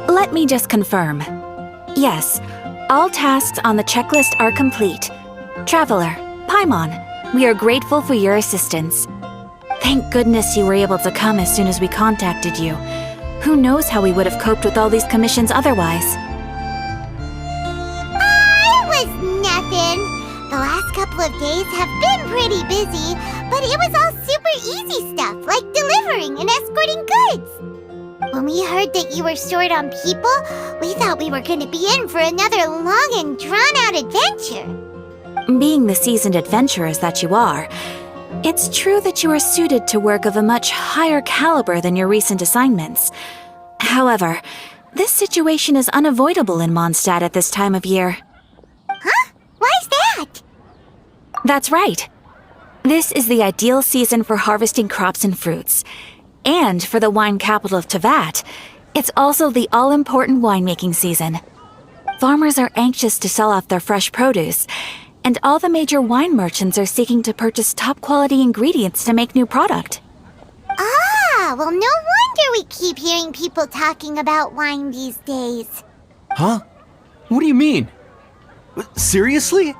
Let me just confirm. Yes, all tasks on the checklist are complete. Traveler, Paimon, we are grateful for your assistance. Thank goodness you were able to come as soon as we contacted you. Who knows how we would have coped with all these commissions otherwise? It was nothing. The last couple of days have been pretty busy, but it was all super easy stuff, like delivering and escorting goods. When we heard that you were short on people, we thought we were going to be in for another long and drawn-out adventure. Being the seasoned adventurers that you are, it's true that you are suited to work of a much higher caliber than your recent assignments. However, this situation is unavoidable in Monstadt at this time of year. Huh? Why's that? That's right. This is the ideal season for harvesting crops and fruits. And for the wine capital of Teyvat, it's also the all-important winemaking season. Farmers are anxious to sell off their fresh produce, and all the major wine merchants are seeking to purchase top-quality ingredients to make new product. Ah, well, no wonder we keep hearing people talking about wine these days. Huh? What do you mean? Seriously?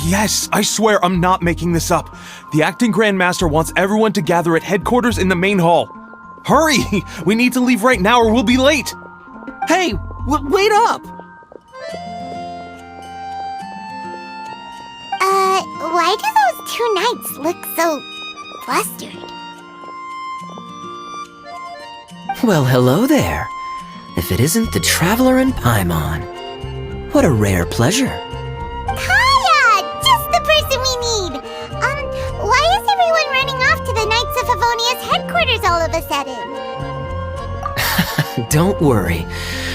Yes, I swear I'm not making this up. The acting Grand Master wants everyone to gather at headquarters in the main hall. Hurry! We need to leave right now or we'll be late! Hey, wait up! Why do those two knights look so flustered? Well, hello there. If it isn't the Traveler and Paimon. What a rare pleasure. Kaya! Just the person we need! Why is everyone running off to the Knights of Favonia's headquarters all of a sudden? Don't worry.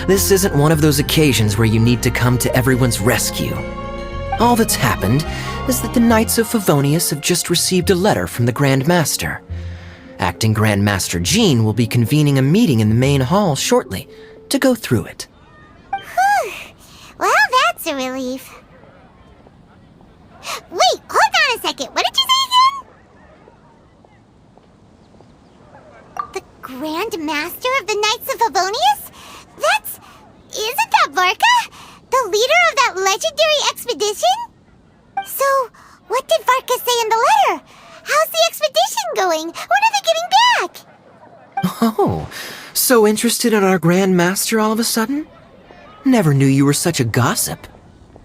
This isn't one of those occasions where you need to come to everyone's rescue. All that's happened is that the Knights of Favonius have just received a letter from the Grand Master. Acting Grand Master Jean will be convening a meeting in the main hall shortly to go through it. Whew. Well, that's a relief. Wait, hold on a second. What did you say again? The Grand Master of the Knights of Favonius? Isn't that Varka? The leader of that legendary expedition? So, what did Varka say in the letter? How's the expedition going? When are they getting back? Oh, so interested in our Grand Master all of a sudden? Never knew you were such a gossip.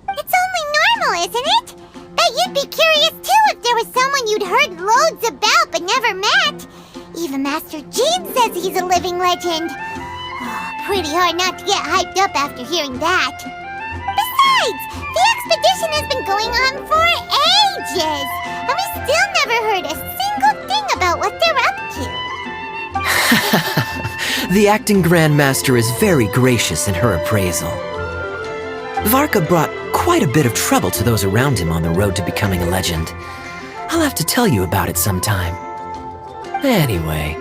It's only normal, isn't it? Bet you'd be curious too if there was someone you'd heard loads about but never met. Even Master Jean says he's a living legend. Pretty hard not to get hyped up after hearing that. Besides, the expedition has been going on for ages, and we still never heard a single thing about what they're up to. The acting Grand Master is very gracious in her appraisal. Varka brought quite a bit of trouble to those around him on the road to becoming a legend. I'll have to tell you about it sometime. Anyway,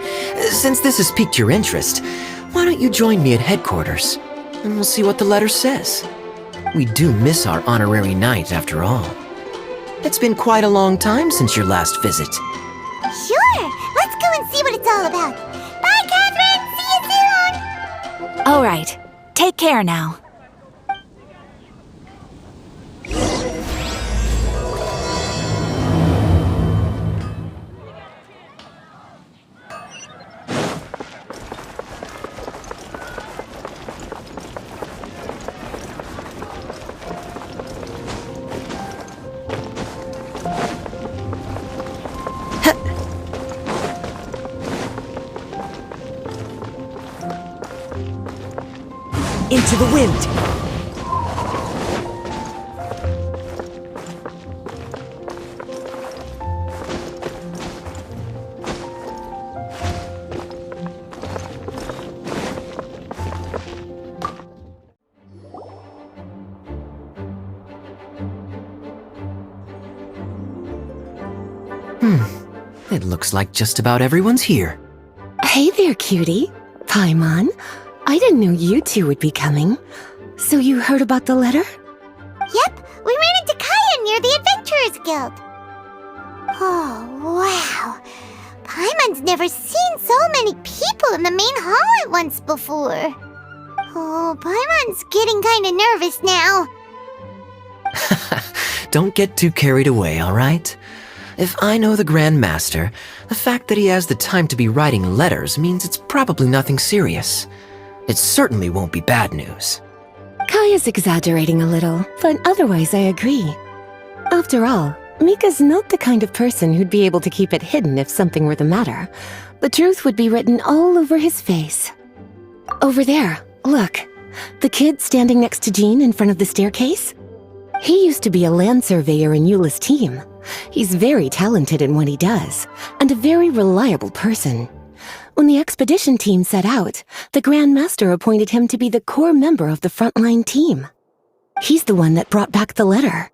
since this has piqued your interest, why don't you join me at headquarters, and we'll see what the letter says. We do miss our honorary knight, after all. It's been quite a long time since your last visit. Sure, let's go and see what it's all about. Bye, Catherine! See you soon! All right, take care now. Into the wind! It looks like just about everyone's here. Hey there, cutie. Paimon. I didn't know you two would be coming. So you heard about the letter? Yep, we ran into Kaya near the Adventurers Guild. Oh, wow. Paimon's never seen so many people in the main hall at once before. Oh, Paimon's getting kinda nervous now. Don't get too carried away, alright? If I know the Grand Master, the fact that he has the time to be writing letters means it's probably nothing serious. It certainly won't be bad news. Kaya's exaggerating a little, but otherwise I agree. After all, Mika's not the kind of person who'd be able to keep it hidden if something were the matter. The truth would be written all over his face. Over there, look. The kid standing next to Jean in front of the staircase? He used to be a land surveyor in Eula's team. He's very talented in what he does, and a very reliable person. When the expedition team set out, the Grand Master appointed him to be the core member of the frontline team. He's the one that brought back the letter.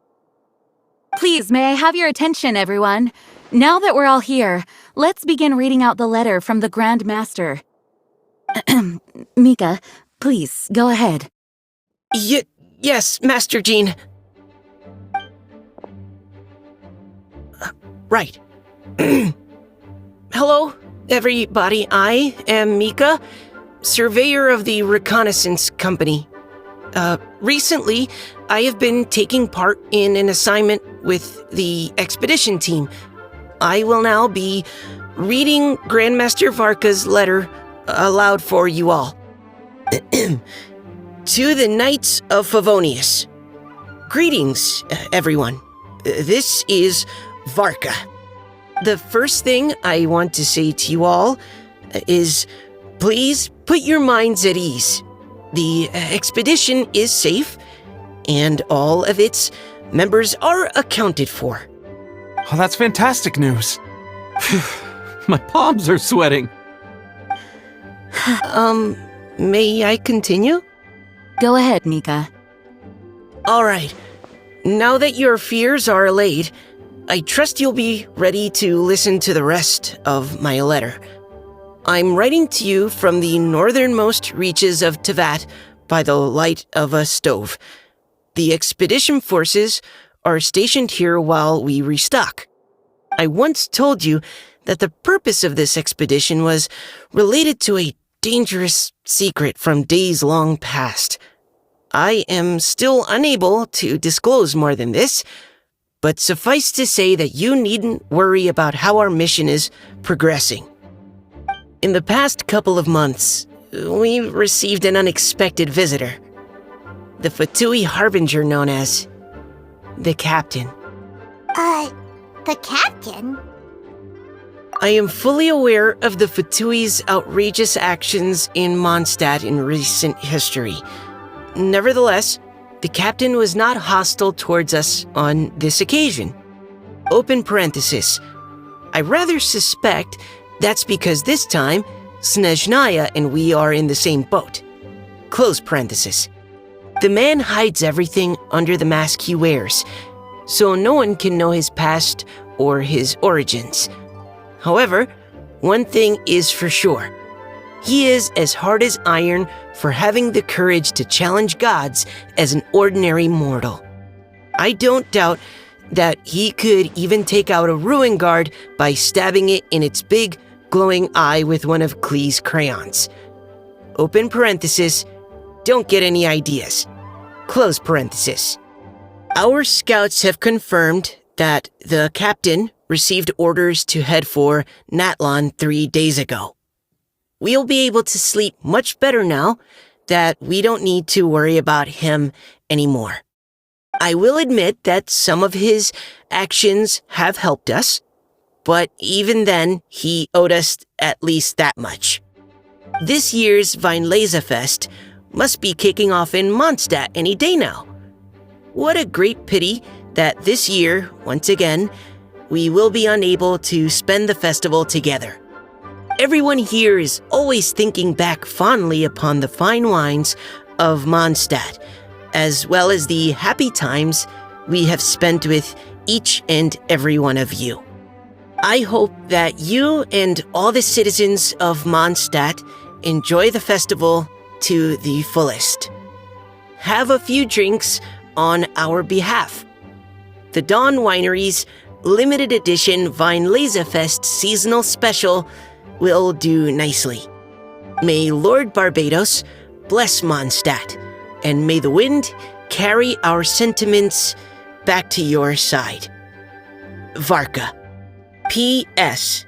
Please, may I have your attention, everyone? Now that we're all here, let's begin reading out the letter from the Grand Master. Mika, please, go ahead. Yes, Master Jean. Right. Hello, everybody. I am Mika, surveyor of the Reconnaissance Company. Recently, I have been taking part in an assignment with the expedition team. I will now be reading Grandmaster Varka's letter aloud for you all. To the Knights of Favonius. Greetings, everyone. This is Varka. The first thing I want to say to you all is, please put your minds at ease. The expedition is safe, and all of its members are accounted for. Oh, that's fantastic news. My palms are sweating. May I continue? Go ahead, Mika. All right. Now that your fears are allayed, I trust you'll be ready to listen to the rest of my letter. I'm writing to you from the northernmost reaches of Tevat by the light of a stove. The expedition forces are stationed here while we restock. I once told you that the purpose of this expedition was related to a dangerous secret from days long past. I am still unable to disclose more than this, but suffice to say that you needn't worry about how our mission is progressing. In the past couple of months, we received an unexpected visitor. The Fatui Harbinger known as the Captain. The Captain? I am fully aware of the Fatui's outrageous actions in Monstadt in recent history. Nevertheless, the Captain was not hostile towards us on this occasion. Open parenthesis. I rather suspect that's because this time, Snezhnaya and we are in the same boat. Close parenthesis. The man hides everything under the mask he wears, so no one can know his past or his origins. However, one thing is for sure. He is as hard as iron for having the courage to challenge gods as an ordinary mortal. I don't doubt that he could even take out a ruin guard by stabbing it in its big, glowing eye with one of Klee's crayons. Open parenthesis, don't get any ideas. Close parenthesis. Our scouts have confirmed that the Captain received orders to head for Natlan 3 days ago. We'll be able to sleep much better now that we don't need to worry about him anymore. I will admit that some of his actions have helped us, but even then, he owed us at least that much. This year's Weinlesefest must be kicking off in Monstadt any day now. What a great pity that this year, once again, we will be unable to spend the festival together. Everyone here is always thinking back fondly upon the fine wines of Mondstadt, as well as the happy times we have spent with each and every one of you. I hope that you and all the citizens of Mondstadt enjoy the festival to the fullest. Have a few drinks on our behalf. The Dawn Winery's limited edition Weinlesefest seasonal special will do nicely. May Lord Barbados bless Mondstadt, and may the wind carry our sentiments back to your side. Varka. P.S.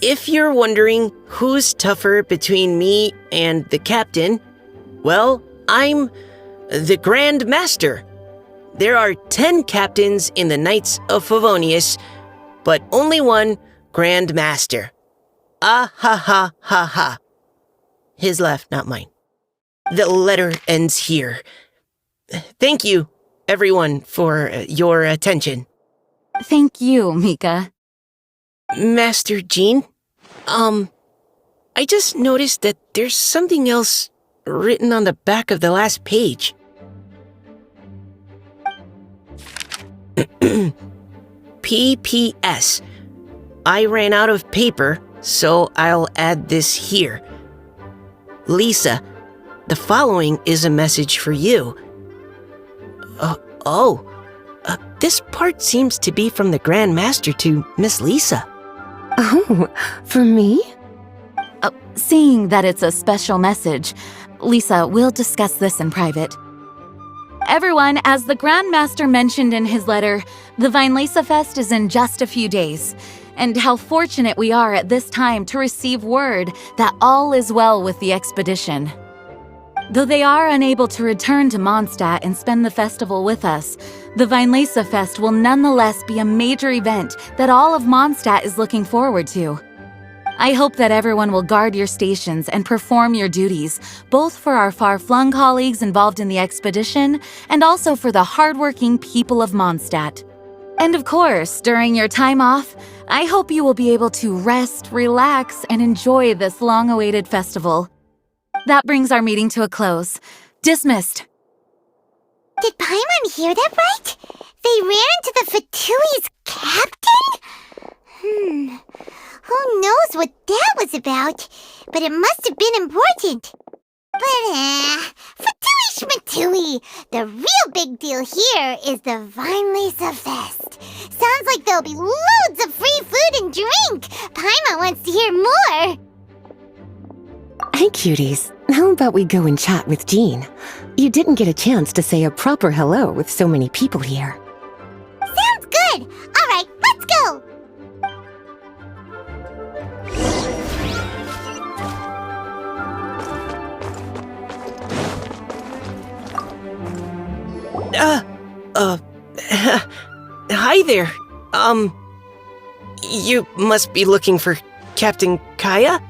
If you're wondering who's tougher between me and the captain, well, I'm the Grand Master. There are 10 captains in the Knights of Favonius, but only one Grand Master. Ah ha ha ha ha. His laugh, not mine. The letter ends here. Thank you, everyone, for your attention. Thank you, Mika. Master Jean, I just noticed that there's something else written on the back of the last page. P.P.S. I ran out of paper, so I'll add this here. Lisa, the following is a message for you. This part seems to be from the Grand Master to Miss Lisa. Oh, for me? Seeing that it's a special message, Lisa, we'll discuss this in private. Everyone, as the Grand Master mentioned in his letter, the Weinlesefest is in just a few days. And how fortunate we are at this time to receive word that all is well with the expedition. Though they are unable to return to Monstadt and spend the festival with us, the Weinlesefest will nonetheless be a major event that all of Monstadt is looking forward to. I hope that everyone will guard your stations and perform your duties, both for our far-flung colleagues involved in the expedition and also for the hardworking people of Mondstadt. And of course, during your time off, I hope you will be able to rest, relax, and enjoy this long-awaited festival. That brings our meeting to a close. Dismissed. Did Paimon hear that right? They ran into the Fatui's captain? Who knows what that was about? But it must have been important. But, Fatui Schmatui! The real big deal here is the Weinlesefest. Sounds like there'll be loads of free food and drink. Paimon wants to hear more. Hey, cuties. How about we go and chat with Jean? You didn't get a chance to say a proper hello with so many people here. Sounds good. All right, let's go. Hi there. You must be looking for Captain Kaya?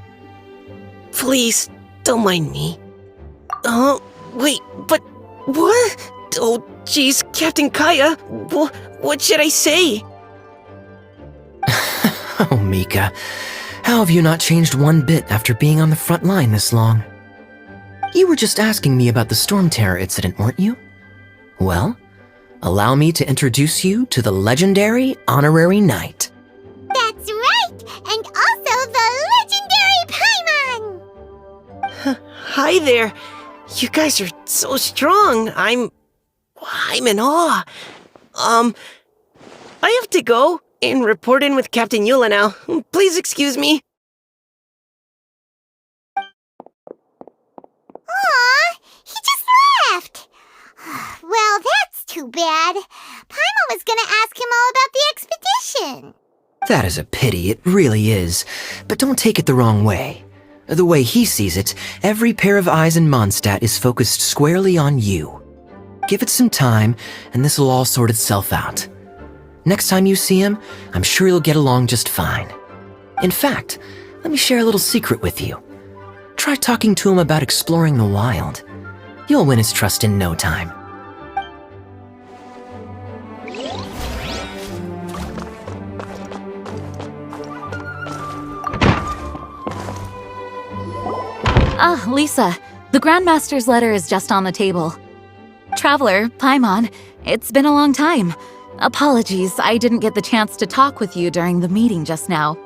Please, don't mind me. Wait, but what? Oh, jeez, Captain Kaya, what should I say? Oh, Mika, how have you not changed one bit after being on the front line this long? You were just asking me about the Storm Terror incident, weren't you? Well, allow me to introduce you to the legendary Honorary Knight. That's right, and also the legendary Paimon. Hi there. You guys are so strong. I'm in awe. I have to go and report in with Captain Eula now. Please excuse me. Aw, he just left. Well, that's too bad. Paimon was gonna ask him all about the expedition. That is a pity, it really is. But don't take it the wrong way. The way he sees it, every pair of eyes in Mondstadt is focused squarely on you. Give it some time, and this will all sort itself out. Next time you see him, I'm sure you'll get along just fine. In fact, let me share a little secret with you. Try talking to him about exploring the wild. You'll win his trust in no time. Ah, Lisa, the Grandmaster's letter is just on the table. Traveler, Paimon, it's been a long time. Apologies, I didn't get the chance to talk with you during the meeting just now.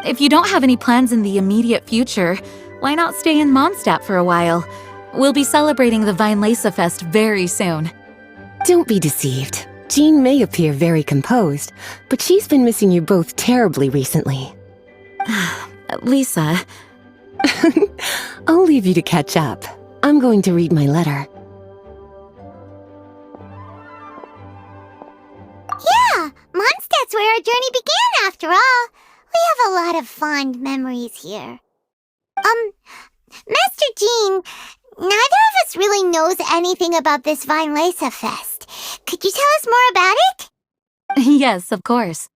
If you don't have any plans in the immediate future, why not stay in Mondstadt for a while? We'll be celebrating the Weinlesefest very soon. Don't be deceived. Jean may appear very composed, but she's been missing you both terribly recently. Lisa... I'll leave you to catch up. I'm going to read my letter. Yeah, Mondstadt's where our journey began after all. We have a lot of fond memories here. Master Jean, neither of us really knows anything about this Weinlesefest. Could you tell us more about it? Yes, of course.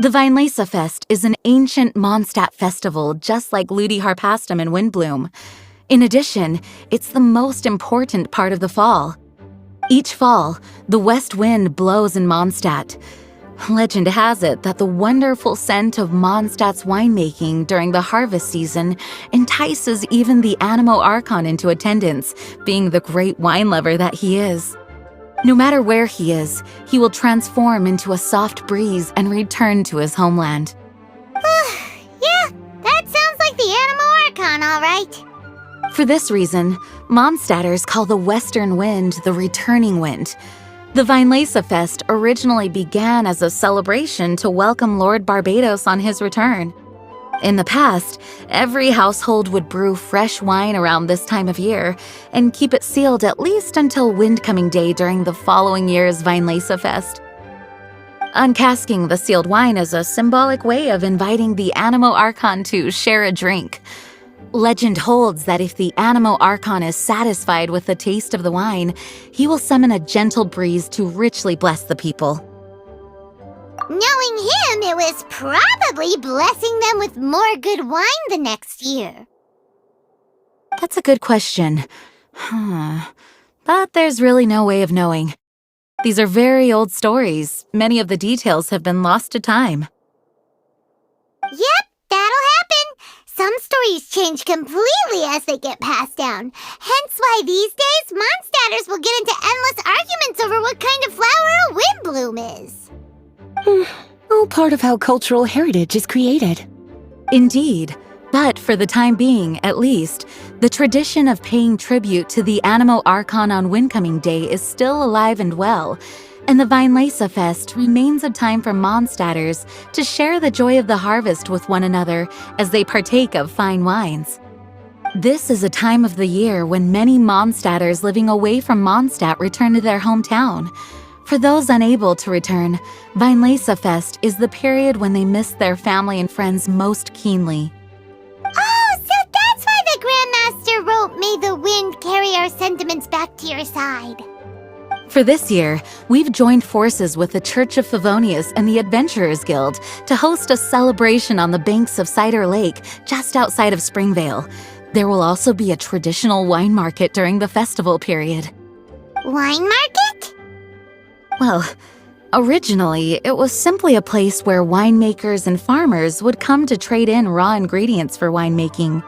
The Weinlesefest is an ancient Monstadt festival just like Ludi Harpastum and Windbloom. In addition, it's the most important part of the fall. Each fall, the west wind blows in Monstadt. Legend has it that the wonderful scent of Mondstadt's winemaking during the harvest season entices even the Animo Archon into attendance, being the great wine lover that he is. No matter where he is, he will transform into a soft breeze and return to his homeland. Yeah, that sounds like the Animo Archon, all right. For this reason, Mondstadters call the western wind the returning wind. The Weinlesefest originally began as a celebration to welcome Lord Barbados on his return. In the past, every household would brew fresh wine around this time of year and keep it sealed at least until Windcoming Day during the following year's Weinlesefest. Uncasking the sealed wine is a symbolic way of inviting the Animo Archon to share a drink. Legend holds that if the Animo Archon is satisfied with the taste of the wine, he will summon a gentle breeze to richly bless the people. Knowing him, it was probably blessing them with more good wine the next year. That's a good question. But there's really no way of knowing. These are very old stories. Many of the details have been lost to time. Yep, that'll happen. Some stories change completely as they get passed down. Hence why these days, Mondstadters will get into endless arguments over what kind of flower a windbloom is. All part of how cultural heritage is created. Indeed. But for the time being, at least, the tradition of paying tribute to the Animo Archon on Windcoming Day is still alive and well, and the Weinlesefest remains a time for Mondstadters to share the joy of the harvest with one another as they partake of fine wines. This is a time of the year when many Mondstadters living away from Mondstadt return to their hometown. For those unable to return, Weinlesefest is the period when they miss their family and friends most keenly. Oh, so that's why the Grandmaster wrote, "May the wind carry our sentiments back to your side." For this year, we've joined forces with the Church of Favonius and the Adventurers Guild to host a celebration on the banks of Cider Lake just outside of Springvale. There will also be a traditional wine market during the festival period. Wine market? Well, originally, it was simply a place where winemakers and farmers would come to trade in raw ingredients for winemaking.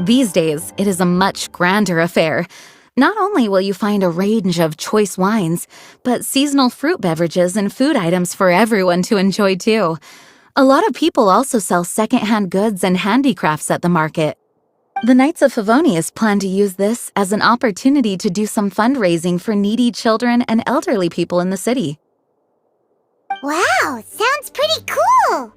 These days, it is a much grander affair. Not only will you find a range of choice wines, but seasonal fruit beverages and food items for everyone to enjoy too. A lot of people also sell secondhand goods and handicrafts at the market. The Knights of Favonius plan to use this as an opportunity to do some fundraising for needy children and elderly people in the city. Wow, sounds pretty cool.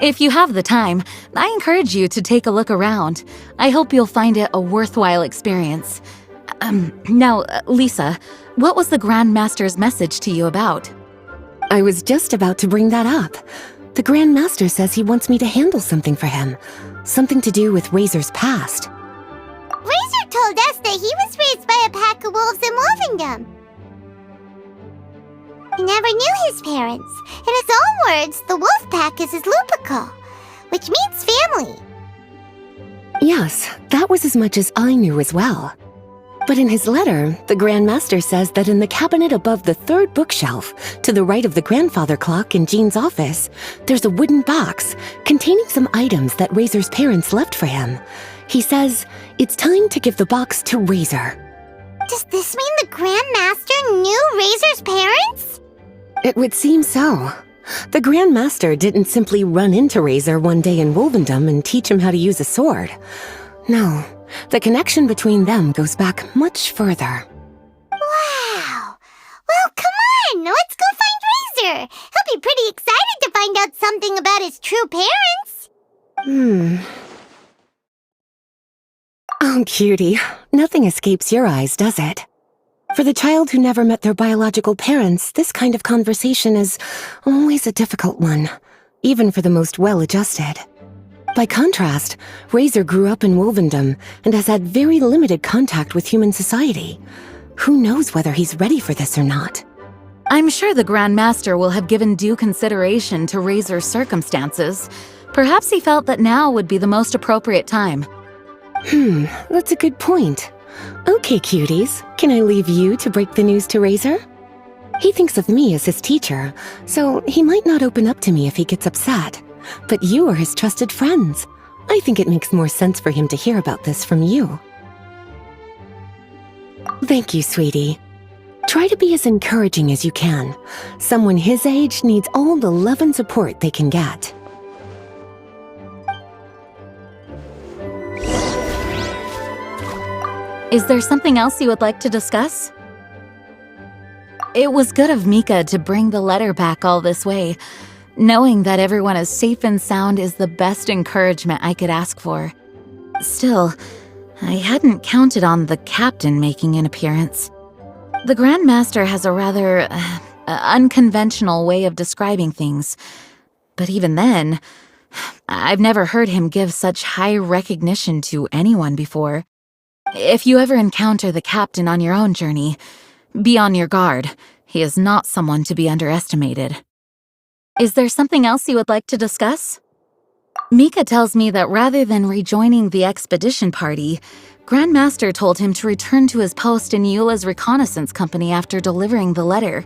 If you have the time, I encourage you to take a look around. I hope you'll find it a worthwhile experience. Now, Lisa, what was the Grand Master's message to you about? I was just about to bring that up. The Grand Master says he wants me to handle something for him. Something to do with Razor's past. Razor told us that he was raised by a pack of wolves in Wolvendom. He never knew his parents. In his own words, the wolf pack is his lupical, which means family. Yes, that was as much as I knew as well. But in his letter, the Grand Master says that in the cabinet above the third bookshelf, to the right of the grandfather clock in Jean's office, there's a wooden box containing some items that Razor's parents left for him. He says it's time to give the box to Razor. Does this mean the Grand Master knew Razor's parents? It would seem so. The Grand Master didn't simply run into Razor one day in Wolvendom and teach him how to use a sword. No, the connection between them goes back much further. Wow! Well, come on! Let's go find Razor! He'll be pretty excited to find out something about his true parents! Oh, cutie. Nothing escapes your eyes, does it? For the child who never met their biological parents, this kind of conversation is always a difficult one, even for the most well-adjusted. By contrast, Razor grew up in Wolvendom and has had very limited contact with human society. Who knows whether he's ready for this or not? I'm sure the Grand Master will have given due consideration to Razor's circumstances. Perhaps he felt that now would be the most appropriate time. That's a good point. Okay, cuties, can I leave you to break the news to Razor? He thinks of me as his teacher, so he might not open up to me if he gets upset. But you are his trusted friends. I think it makes more sense for him to hear about this from you. Thank you, sweetie. Try to be as encouraging as you can. Someone his age needs all the love and support they can get. Is there something else you would like to discuss? It was good of Mika to bring the letter back all this way. Knowing that everyone is safe and sound is the best encouragement I could ask for. Still, I hadn't counted on the captain making an appearance. The Grand Master has a rather unconventional way of describing things. But even then, I've never heard him give such high recognition to anyone before. If you ever encounter the captain on your own journey, be on your guard. He is not someone to be underestimated. Is there something else you would like to discuss? Mika tells me that rather than rejoining the expedition party, Grand Master told him to return to his post in Eula's reconnaissance company after delivering the letter.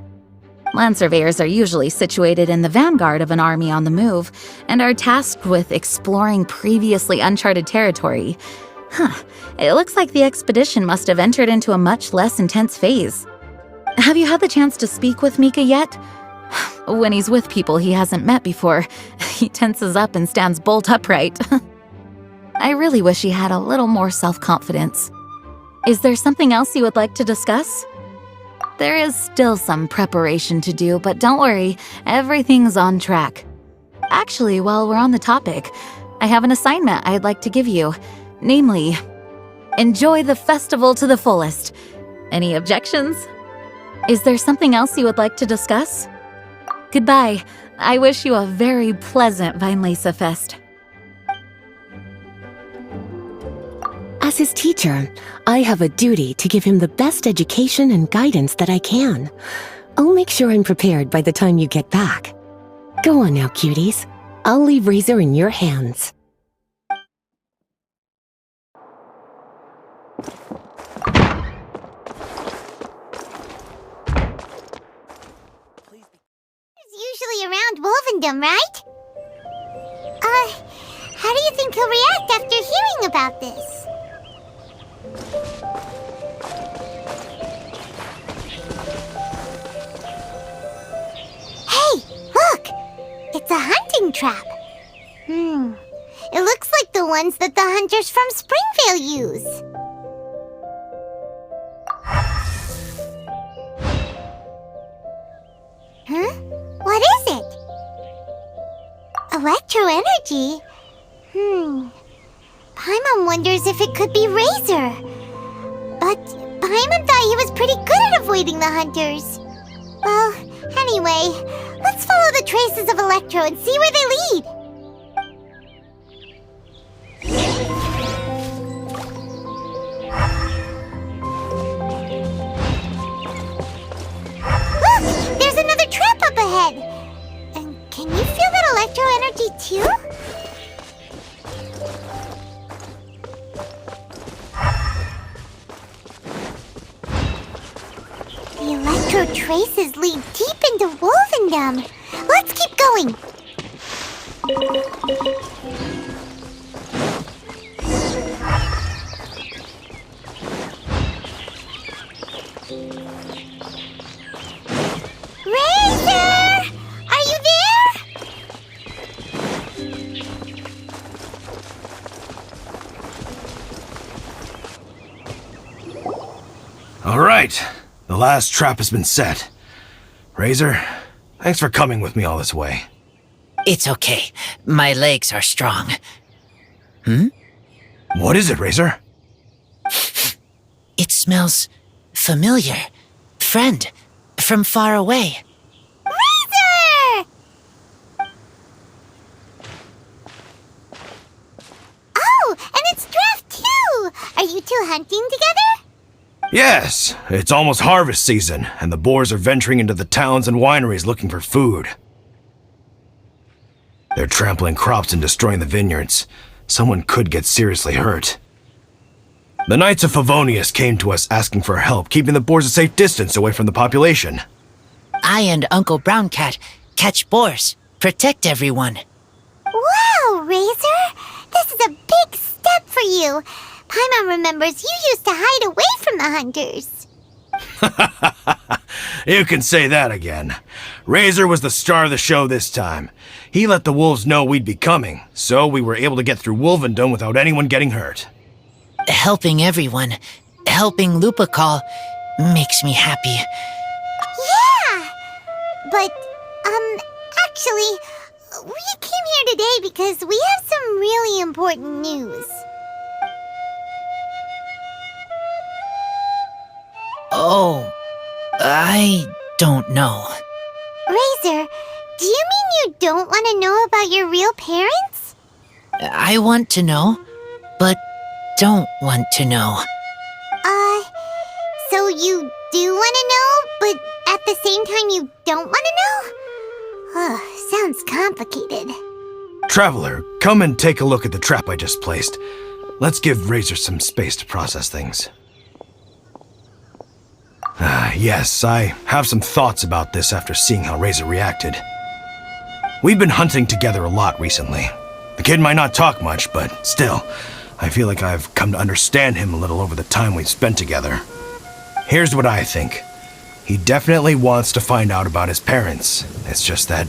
Land surveyors are usually situated in the vanguard of an army on the move and are tasked with exploring previously uncharted territory. It looks like the expedition must have entered into a much less intense phase. Have you had the chance to speak with Mika yet? When he's with people he hasn't met before, he tenses up and stands bolt upright. I really wish he had a little more self-confidence. Is there something else you would like to discuss? There is still some preparation to do, but don't worry, everything's on track. Actually, while we're on the topic, I have an assignment I'd like to give you. Namely, enjoy the festival to the fullest. Any objections? Is there something else you would like to discuss? Goodbye. I wish you a very pleasant Weinlesefest. As his teacher, I have a duty to give him the best education and guidance that I can. I'll make sure I'm prepared by the time you get back. Go on now, cuties. I'll leave Razor in your hands. Usually around Wolvendom, right? How do you think he'll react after hearing about this? Hey, look! It's a hunting trap. It looks like the ones that the hunters from Springvale use. What is it? Electro energy? Paimon wonders if it could be Razor. But Paimon thought he was pretty good at avoiding the hunters. Well, anyway, let's follow the traces of Electro and see where they lead. Look! There's another trap up ahead! And can you feel that electro energy too? The electro traces lead deep into Wolvendom. Let's keep going! Razor! Are you there? All right, the last trap has been set. Razor, thanks for coming with me all this way. It's okay. My legs are strong. What is it, Razor? smells familiar. Friend, from far away. Razor! Oh, and it's Draft too! Are you two hunting together? Yes, it's almost harvest season, and the boars are venturing into the towns and wineries looking for food. They're trampling crops and destroying the vineyards. Someone could get seriously hurt. The Knights of Favonius came to us asking for help, keeping the boars a safe distance away from the population. I and Uncle Brown Cat catch boars, protect everyone. Wow, Razor! This is a big step for you. Paimon remembers you used to hide away from the hunters. You can say that again. Razor was the star of the show this time. He let the wolves know we'd be coming, so we were able to get through Wolvendom without anyone getting hurt. Helping everyone, helping Lupa call, makes me happy. Yeah! But, actually, we came here today because we have some really important news. Oh, I don't know. Razor, do you mean you don't want to know about your real parents? I want to know, but don't want to know. So you do want to know, but at the same time you don't want to know? Oh, sounds complicated. Traveler, come and take a look at the trap I just placed. Let's give Razor some space to process things. Yes, I have some thoughts about this after seeing how Razor reacted. We've been hunting together a lot recently. The kid might not talk much, but still, I feel like I've come to understand him a little over the time we've spent together. Here's what I think. He definitely wants to find out about his parents. It's just that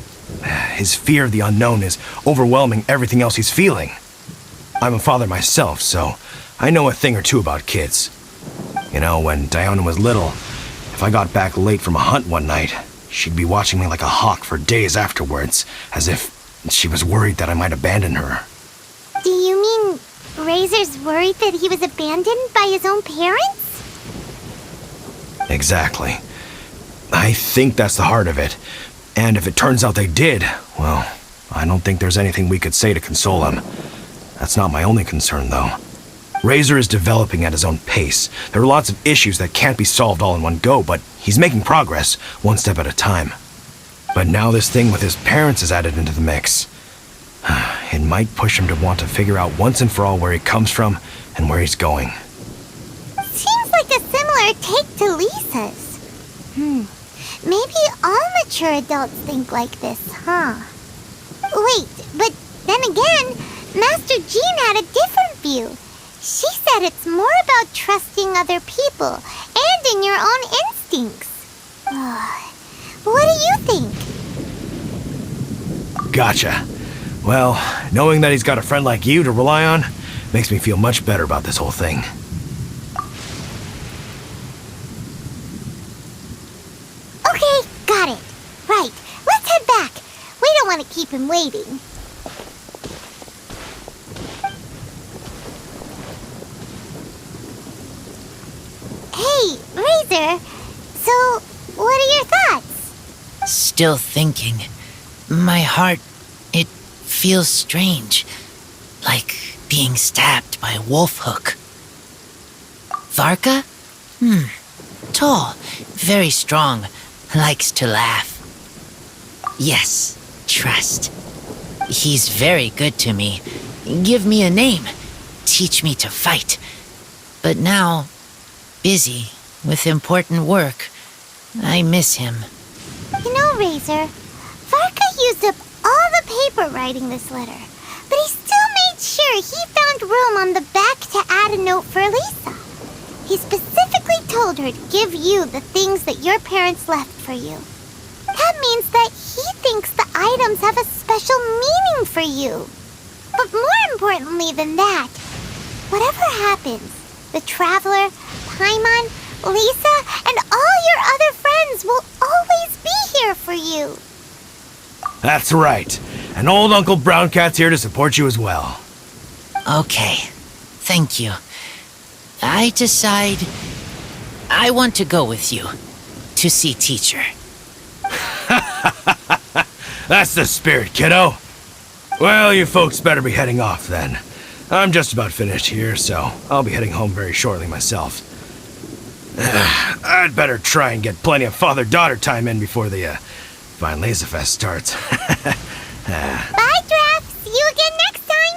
his fear of the unknown is overwhelming everything else he's feeling. I'm a father myself, so I know a thing or two about kids. You know, when Diana was little, if I got back late from a hunt one night, she'd be watching me like a hawk for days afterwards, as if she was worried that I might abandon her. Do you mean Razor's worried that he was abandoned by his own parents? Exactly. I think that's the heart of it. And if it turns out they did, well, I don't think there's anything we could say to console him. That's not my only concern, though. Razor is developing at his own pace. There are lots of issues that can't be solved all in one go, but he's making progress, one step at a time. But now this thing with his parents is added into the mix. It might push him to want to figure out once and for all where he comes from and where he's going. Seems like a similar take to Lisa's. Maybe all mature adults think like this, huh? Wait, but then again, Master Jean had a different view. She said it's more about trusting other people and in your own instincts. What do you think? Gotcha. Well, knowing that he's got a friend like you to rely on makes me feel much better about this whole thing. Okay, got it. Right, let's head back. We don't want to keep him waiting. Hey, Razor. So, what are your thoughts? Still thinking. My heart, it feels strange. Like being stabbed by a wolf hook. Varka? Tall, very strong, likes to laugh. Yes, trust. He's very good to me. Give me a name. Teach me to fight. But now, busy with important work. I miss him. You know, Razor, Varka used up all the paper writing this letter, but he still made sure he found room on the back to add a note for Lisa. He specifically told her to give you the things that your parents left for you. That means that he thinks the items have a special meaning for you. But more importantly than that, whatever happens, the Traveler, Paimon, Lisa, and all your other friends will always be here for you. That's right. And old Uncle Brown Cat's here to support you as well. Okay, thank you. I decide I want to go with you to see teacher. That's the spirit, kiddo. Well, you folks better be heading off then. I'm just about finished here, so I'll be heading home very shortly myself. I'd better try and get plenty of father-daughter time in before the Weinlesefest starts. Bye, Draft. See you again next time.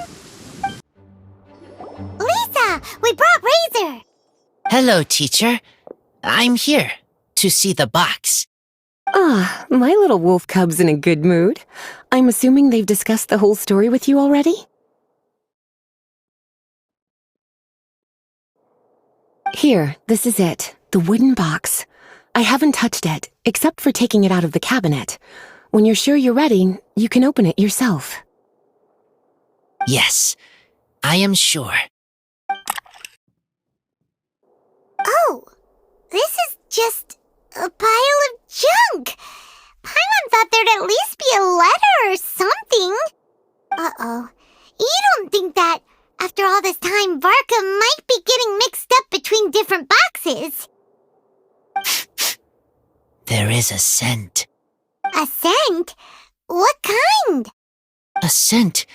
Lisa, we brought Razor. Hello, teacher. I'm here to see the box. Ah, my little wolf cub's in a good mood. I'm assuming they've discussed the whole story with you already? Here, this is it, the wooden box. I haven't touched it, except for taking it out of the cabinet. When you're sure you're ready, you can open it yourself. Yes, I am sure. Oh, this is just a pile of junk. Paimon thought there'd at least be a letter or something. Uh-oh. You don't think that, after all this time, Varka might be getting mixed up between different boxes? There is a scent. A scent? What kind? A scent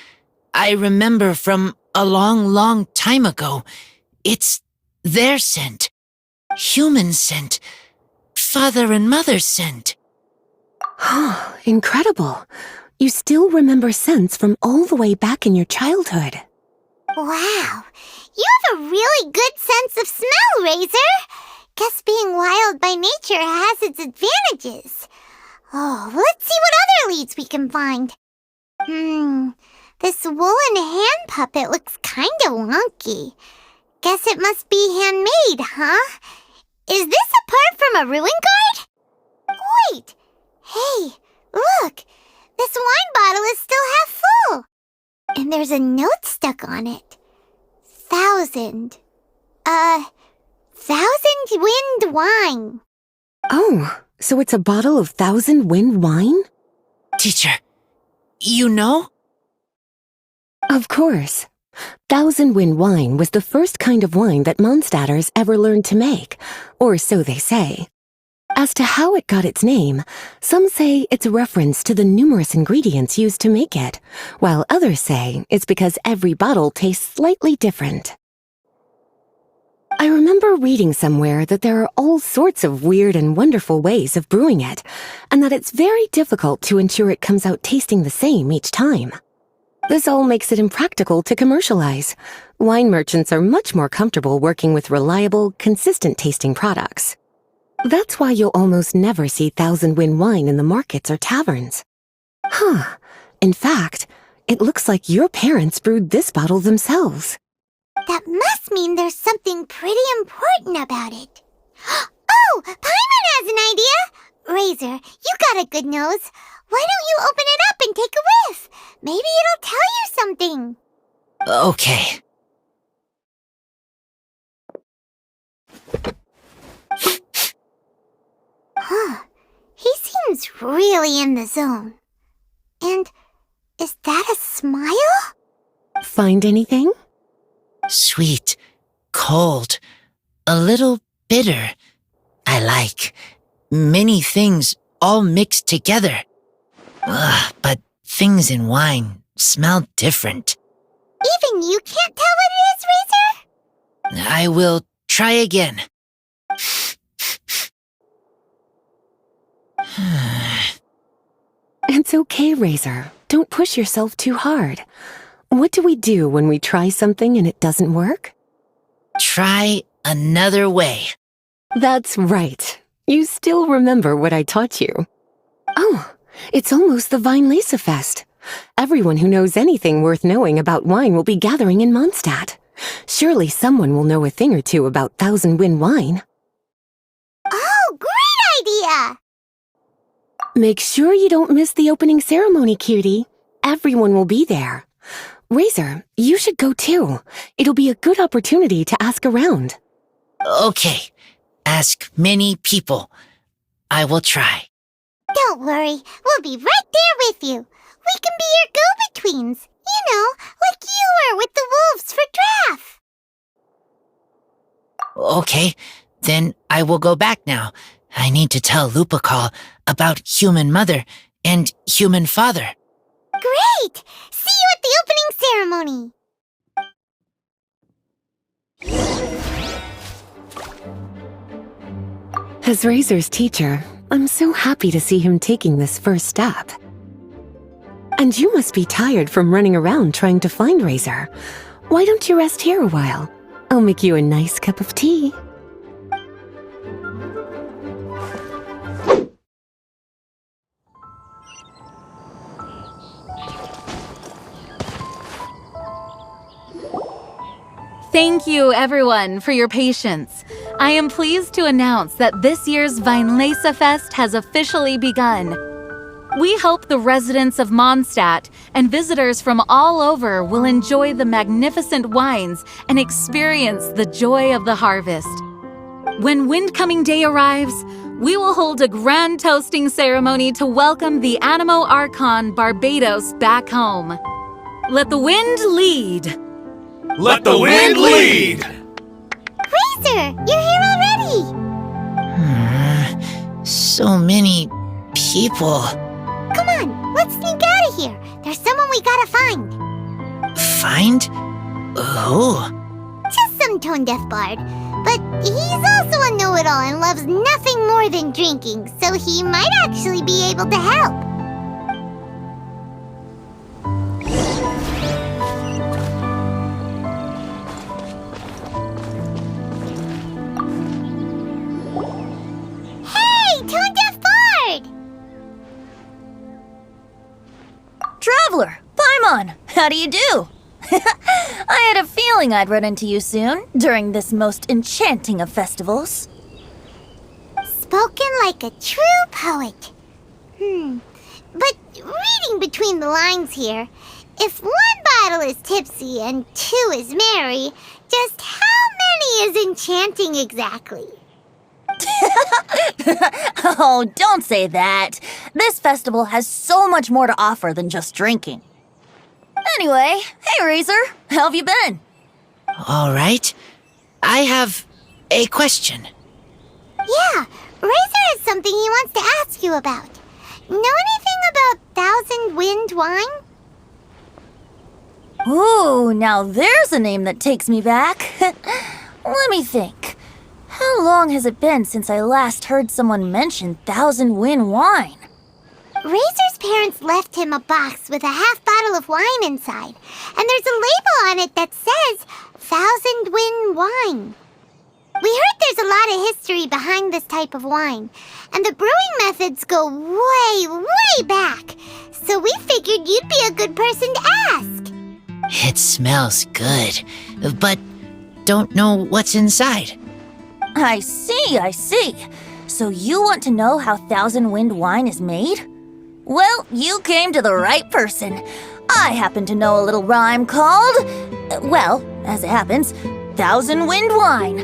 I remember from a long, long time ago. It's their scent. Human scent. Father and mother scent. Oh, incredible. You still remember scents from all the way back in your childhood. Wow. You have a really good sense of smell, Razor. Guess being wild by nature has its advantages. Oh, let's see what other leads we can find. This woolen hand puppet looks kinda wonky. Guess it must be handmade, huh? Is this a part from a ruin guard? Wait! Hey, look! This wine bottle is still half full! And there's a note stuck on it. 1,000 wind wine. Oh, so it's a bottle of 1,000 wind wine? Teacher, you know? Of course. 1,000 wind wine was the first kind of wine that Monstadters ever learned to make, or so they say. As to how it got its name, some say it's a reference to the numerous ingredients used to make it, while others say it's because every bottle tastes slightly different. I remember reading somewhere that there are all sorts of weird and wonderful ways of brewing it, and that it's very difficult to ensure it comes out tasting the same each time. This all makes it impractical to commercialize. Wine merchants are much more comfortable working with reliable, consistent-tasting products. That's why you'll almost never see 1,000 wind wine in the markets or taverns. Huh. In fact, it looks like your parents brewed this bottle themselves. That must mean there's something pretty important about it. Oh, Paimon has an idea! Razor, you got a good nose. Why don't you open it up and take a whiff? Maybe it'll tell you something. Okay. Huh. He seems really in the zone. And is that a smile? Find anything? Sweet, cold, a little bitter. I like many things all mixed together. But things in wine smell different. Even you can't tell what it is, Razor? I will try again. It's okay, Razor. Don't push yourself too hard. What do we do when we try something and it doesn't work? Try another way. That's right. You still remember what I taught you. Oh, it's almost the Weinlesefest. Everyone who knows anything worth knowing about wine will be gathering in Monstadt. Surely someone will know a thing or two about 1,000 wind wine. Oh, great idea! Make sure you don't miss the opening ceremony, cutie. Everyone will be there. Razor, you should go too. It'll be a good opportunity to ask around. Okay. Ask many people. I will try. Don't worry, we'll be right there with you. We can be your go-betweens. You know, like you were with the wolves for Draft. Okay. Then I will go back now. I need to tell Lupa about human mother and human father. Great! See you at the opening ceremony! As Razor's teacher, I'm so happy to see him taking this first step. And you must be tired from running around trying to find Razor. Why don't you rest here a while? I'll make you a nice cup of tea. Thank you, everyone, for your patience. I am pleased to announce that this year's Weinlesefest has officially begun. We hope the residents of Monstadt and visitors from all over will enjoy the magnificent wines and experience the joy of the harvest. When Windcoming Day arrives, we will hold a grand toasting ceremony to welcome the Animo Archon Barbados back home. Let the wind lead. Let the wind lead! Razor, you're here already! So many people. Come on, let's sneak out of here. There's someone we gotta find. Find? Who? Just some tone-deaf bard. But he's also a know-it-all and loves nothing more than drinking, so he might actually be able to help. Traveler, Paimon, how do you do? I had a feeling I'd run into you soon, during this most enchanting of festivals. Spoken like a true poet. But reading between the lines here, if one bottle is tipsy and two is merry, just how many is enchanting exactly? Oh, don't say that. This festival has so much more to offer than just drinking. Anyway, hey Razor, how have you been? All right. I have a question. Yeah, Razor has something he wants to ask you about. Know anything about Thousand Wind wine? Ooh, now there's a name that takes me back. Let me think. How long has it been since I last heard someone mention Thousand Wind wine? Razor's parents left him a box with a half bottle of wine inside, and there's a label on it that says Thousand Wind wine. We heard there's a lot of history behind this type of wine, and the brewing methods go way, way back, so we figured you'd be a good person to ask. It smells good, but don't know what's inside. I see. So you want to know how Thousand Wind wine is made? Well, you came to the right person. I happen to know a little rhyme called, well, as it happens, Thousand Wind wine.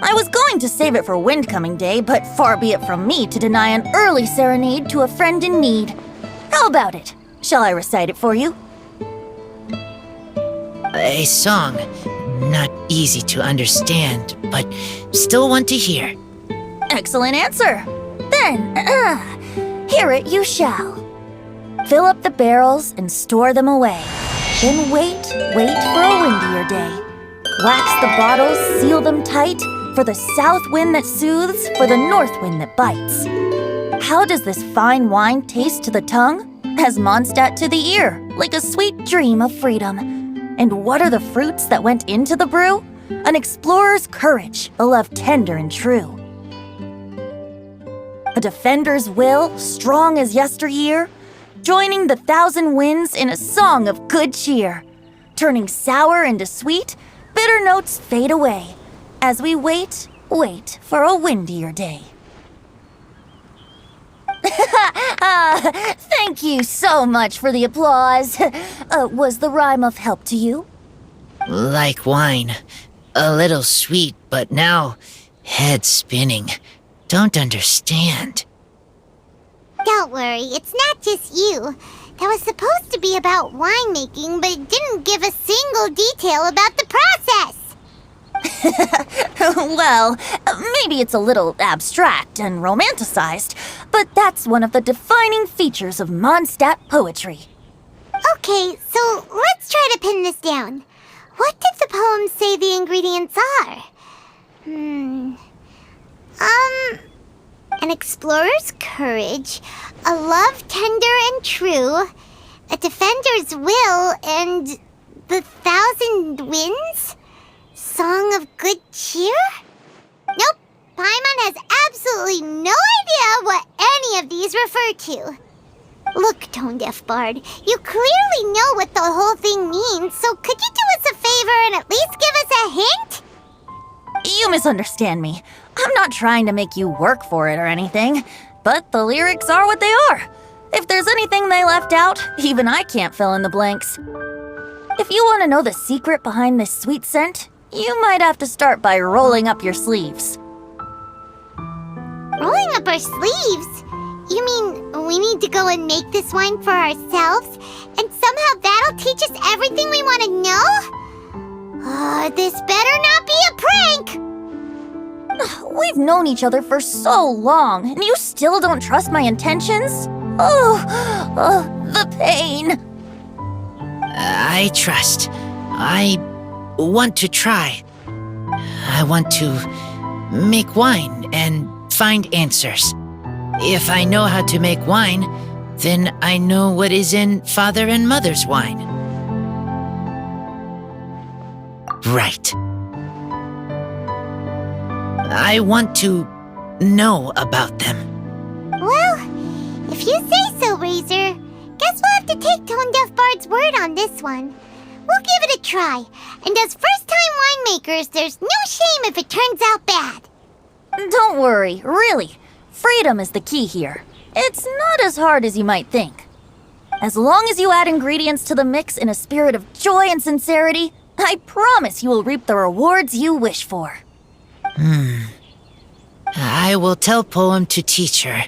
I was going to save it for Windcoming Day, but far be it from me to deny an early serenade to a friend in need. How about it? Shall I recite it for you? A song. Not easy to understand, but still want to hear. Excellent answer. Then, hear it you shall. Fill up the barrels and store them away. Then wait for a windier day. Wax the bottles, seal them tight, for the south wind that soothes, for the north wind that bites. How does this fine wine taste to the tongue? As Monstadt to the ear, like a sweet dream of freedom. And what are the fruits that went into the brew? An explorer's courage, a love tender and true. A defender's will, strong as yesteryear, joining the thousand winds in a song of good cheer. Turning sour into sweet, bitter notes fade away, as we wait for a windier day. Thank you so much for the applause. Was the rhyme of help to you? Like wine. A little sweet, but now head spinning. Don't understand. Don't worry, it's not just you. That was supposed to be about winemaking, but it didn't give a single detail about the process. Well, maybe it's a little abstract and romanticized, but that's one of the defining features of Mondstadt poetry. Okay, so let's try to pin this down. What did the poem say the ingredients are? An explorer's courage, a love tender and true, a defender's will, and the 1,000 winds? Song of good cheer? Nope, Paimon has absolutely no idea what any of these refer to. Look, tone-deaf bard, you clearly know what the whole thing means, so could you do us a favor and at least give us a hint? You misunderstand me. I'm not trying to make you work for it or anything, but the lyrics are what they are. If there's anything they left out, even I can't fill in the blanks. If you want to know the secret behind this sweet scent, you might have to start by rolling up your sleeves. Rolling up our sleeves? You mean we need to go and make this wine for ourselves, and somehow that'll teach us everything we want to know? This better not be a prank! We've known each other for so long, and you still don't trust my intentions? The pain. I trust. I want to try. I want to make wine and find answers. If I know how to make wine, then I know what is in father and mother's wine. Right. I want to know about them. Well, if you say so, Razor, guess we'll have to take Tone Deaf Bard's word on this one. We'll give it a try, and as first-time winemakers, there's no shame if it turns out bad. Don't worry, really. Freedom is the key here. It's not as hard as you might think. As long as you add ingredients to the mix in a spirit of joy and sincerity, I promise you will reap the rewards you wish for. I will tell Poem to teach her.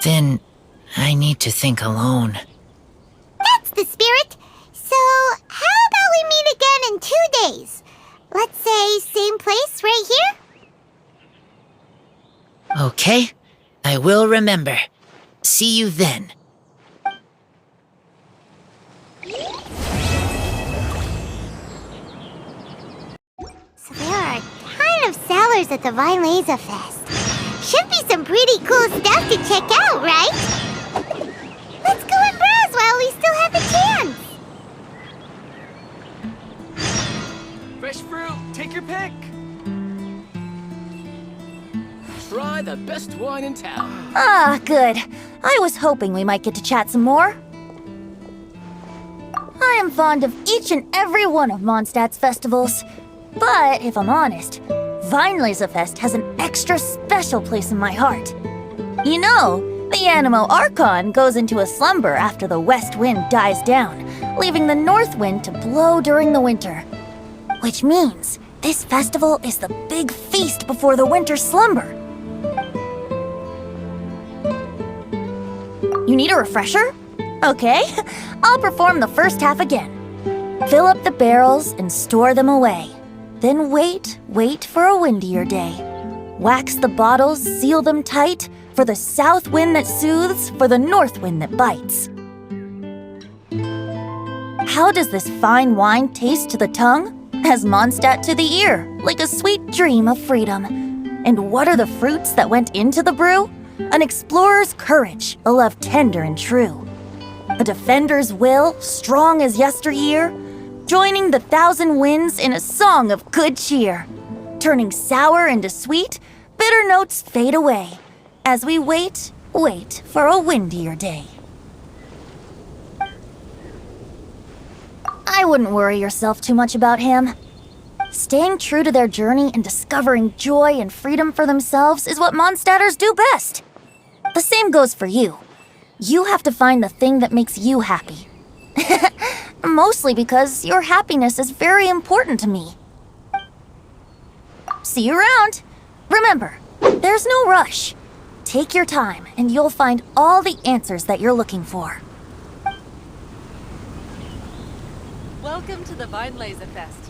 Then I need to think alone. That's the spirit. So, how about we meet again in 2 days? Let's say same place right here? Okay, I will remember. See you then. So there are a ton of sellers at the Weinlesefest. Should be some pretty cool stuff to check out, right? Let's go and browse while we still have the chance. Fresh fruit, take your pick. Try the best wine in town. Ah, good. I was hoping we might get to chat some more. I am fond of each and every one of Mondstadt's festivals. But if I'm honest, Weinlesefest has an extra special place in my heart. You know, the Animo Archon goes into a slumber after the west wind dies down, leaving the north wind to blow during the winter. Which means this festival is the big feast before the winter slumber. You need a refresher? Okay, I'll perform the first half again. Fill up the barrels and store them away. Then wait for a windier day. Wax the bottles, seal them tight, for the south wind that soothes, for the north wind that bites. How does this fine wine taste to the tongue? As Mondstadt to the ear, like a sweet dream of freedom. And what are the fruits that went into the brew? An explorer's courage, a love tender and true. A defender's will, strong as yesteryear, joining the 1,000 winds in a song of good cheer. Turning sour into sweet, bitter notes fade away, as we wait for a windier day. I wouldn't worry yourself too much about him. Staying true to their journey and discovering joy and freedom for themselves is what Mondstadters do best. The same goes for you. You have to find the thing that makes you happy. Mostly because your happiness is very important to me. See you around. Remember, there's no rush. Take your time and you'll find all the answers that you're looking for. Welcome to the Weinlesefest.